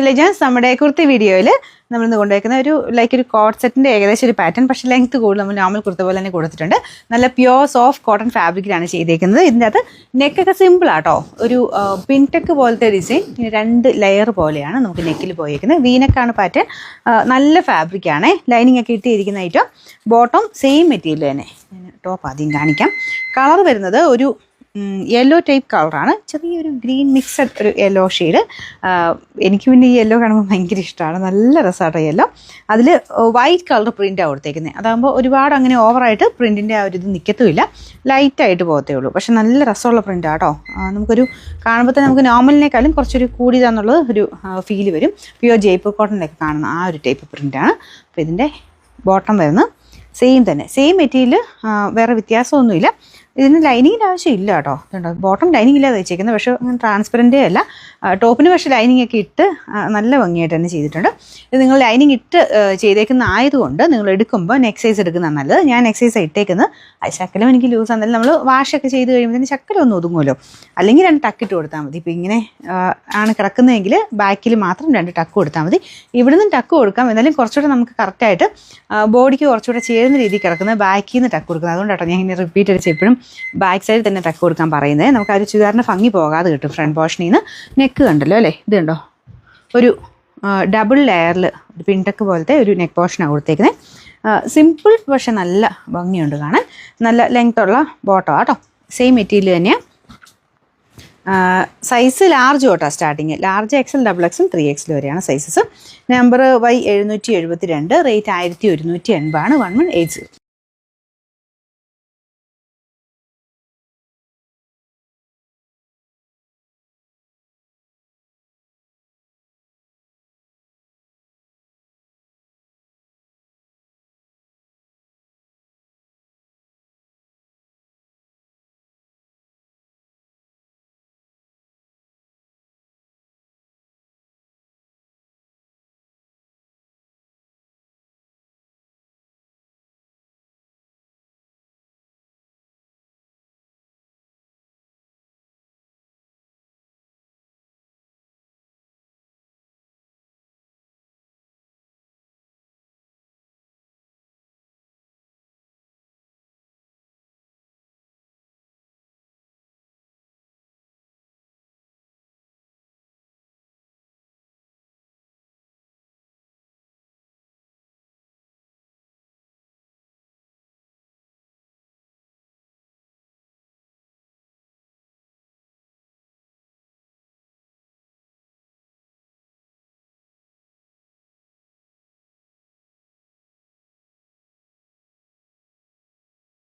Legends നമ്മുടെ കുർത്തി വീഡിയോയിൽ നമ്മൾ ഇന്ന് കൊണ്ടുവയ്ക്കുന്ന ഒരു കോട്ട് സെറ്റിൻ്റെ ഏകദേശം ഒരു പാറ്റേൺ, പക്ഷേ ലെങ്ത് കൂടുതൽ നമ്മൾ നോർമൽ കുർത്ത പോലെ തന്നെ കൊടുത്തിട്ടുണ്ട്. നല്ല പ്യുവർ സോഫ്റ്റ് കോട്ടൺ ഫാബ്രിക്കിലാണ് ചെയ്തേക്കുന്നത്. ഇതിൻ്റെ അകത്ത് നെക്കൊക്കെ സിമ്പിൾ ആട്ടോ, ഒരു പിൻടെക്ക് പോലത്തെ ഡിസൈൻ, 2 ലെയർ പോലെയാണ് നമുക്ക് നെക്കിൽ പോയേക്കുന്നത്. വീനക്കാണ് പാറ്റേൺ, നല്ല ഫാബ്രിക്കാണ്. ലൈനിങ് ഒക്കെ ഇട്ടിരിക്കുന്ന ഐറ്റം. ബോട്ടം സെയിം മെറ്റീരിയൽ തന്നെ. ടോപ്പ് ആദ്യം കാണിക്കാം. കളർ വരുന്നത് ഒരു യെല്ലോ ടൈപ്പ് കളറാണ്, ചെറിയൊരു ഗ്രീൻ മിക്സഡ് ഒരു യെല്ലോ ഷെയ്ഡ്. എനിക്ക് പിന്നെ ഈ യെല്ലോ കാണുമ്പോൾ ഭയങ്കര ഇഷ്ടമാണ്, നല്ല രസമാട്ടോ യെല്ലോ. അതിൽ വൈറ്റ് കളർ പ്രിൻ്റാണ് കൊടുത്തേക്കുന്നത്. അതാകുമ്പോൾ ഒരുപാട് അങ്ങനെ ഓവറായിട്ട് പ്രിൻറ്റിൻ്റെ ആ ഒരു ഇത് നിൽക്കത്തുമില്ല, ലൈറ്റായിട്ട് പോകത്തേ ഉള്ളൂ. പക്ഷെ നല്ല രസമുള്ള പ്രിൻ്റാണ് കേട്ടോ. നമുക്കൊരു കാണുമ്പോൾ തന്നെ നമുക്ക് നോർമലിനേക്കാളും കുറച്ചൊരു കൂടിയതാന്നുള്ളത് ഒരു ഫീൽ വരും. പ്യുവർ ജയ്പൂർ കോട്ടണിലൊക്കെ കാണുന്ന ആ ഒരു ടൈപ്പ് പ്രിൻ്റാണ്. അപ്പോൾ ഇതിൻ്റെ ബോട്ടം വരുന്നത് സെയിം തന്നെ, സെയിം മെറ്റീരിയൽ, വേറെ വ്യത്യാസമൊന്നുമില്ല. ഇതിന് ലൈനിങ്ങിൻ്റെ ആവശ്യമില്ല കേട്ടോ. ഇതുണ്ടോ, ബോട്ടം ലൈനിങ് ഇല്ലാതെ വെച്ചേക്കുന്നത്, പക്ഷേ അങ്ങനെ ട്രാൻസ്പെറൻറ്റേ അല്ല. ടോപ്പിന് പക്ഷേ ലൈനിങ് ഒക്കെ ഇട്ട് നല്ല ഭംഗിയായിട്ട് തന്നെ ചെയ്തിട്ടുണ്ട്. ഇത് നിങ്ങൾ ലൈനിങ് ഇട്ട് ചെയ്തേക്കുന്ന ആയതുകൊണ്ട് നിങ്ങൾ എടുക്കുമ്പോൾ നെക്ക് സൈസ് എടുക്കുന്നതാണ് നല്ലത്. ഞാൻ നെക്ക് സൈസ് ഇട്ടേക്കുന്നത്. ശക്കലം എനിക്ക് ലൂസ് ആണെങ്കിലും നമ്മൾ വാഷൊക്കെ ചെയ്ത് കഴിയുമ്പോൾ ശക്കലം ഒന്ന് ഒതുങ്ങുമല്ലോ, അല്ലെങ്കിൽ 2 ടക്ക് ഇട്ട് കൊടുത്താൽ മതി. ഇപ്പോൾ ഇങ്ങനെ ആണ് കിടക്കുന്നതെങ്കിൽ ബാക്കിൽ മാത്രം 2 ടക്ക് കൊടുത്താൽ മതി. ഇവിടുന്ന് ടക്ക് കൊടുക്കാം, എന്നാലും കുറച്ചുകൂടെ നമുക്ക് കറക്റ്റായിട്ട് ബോഡിക്ക് കുറച്ചുകൂടെ ചേരുന്ന രീതിയിൽ കിടക്കുന്നത് ബാക്കിൽ നിന്ന് ടക്ക് കൊടുക്കുന്നത്. അതുകൊണ്ടാട്ടോ ഞാൻ ഇങ്ങനെ റിപ്പീറ്റ് അടിച്ച് എപ്പോഴും ബാക്ക് സൈഡിൽ തന്നെ ടക്ക് കൊടുക്കാൻ പറയുന്നത്. നമുക്ക് ആ ഒരു ചുരിദാറിൻ്റെ ഭംഗി പോകാതെ കിട്ടും. ഫ്രണ്ട് പോർഷനിൽ നിന്ന് നെക്ക് കണ്ടല്ലോ അല്ലേ, ഇത് കണ്ടോ, ഒരു ഡബിൾ ലെയറിൽ പിൻടെക്ക് പോലത്തെ ഒരു നെക്ക് പോർഷനാണ് കൊടുത്തേക്കുന്നത്. സിമ്പിൾ പക്ഷെ നല്ല ഭംഗിയുണ്ട് കാണാൻ. നല്ല ലെങ്ത്തുള്ള ബോട്ടം കേട്ടോ, സെയിം മെറ്റീരിയൽ തന്നെയാണ്. സൈസ് ലാർജ് തൊട്ടാണ് starting. Large XL, XXL, 3XL വരെയാണ് സൈസസ്. നമ്പർ Y772, റേറ്റ് 1180 ആണ്. 1180.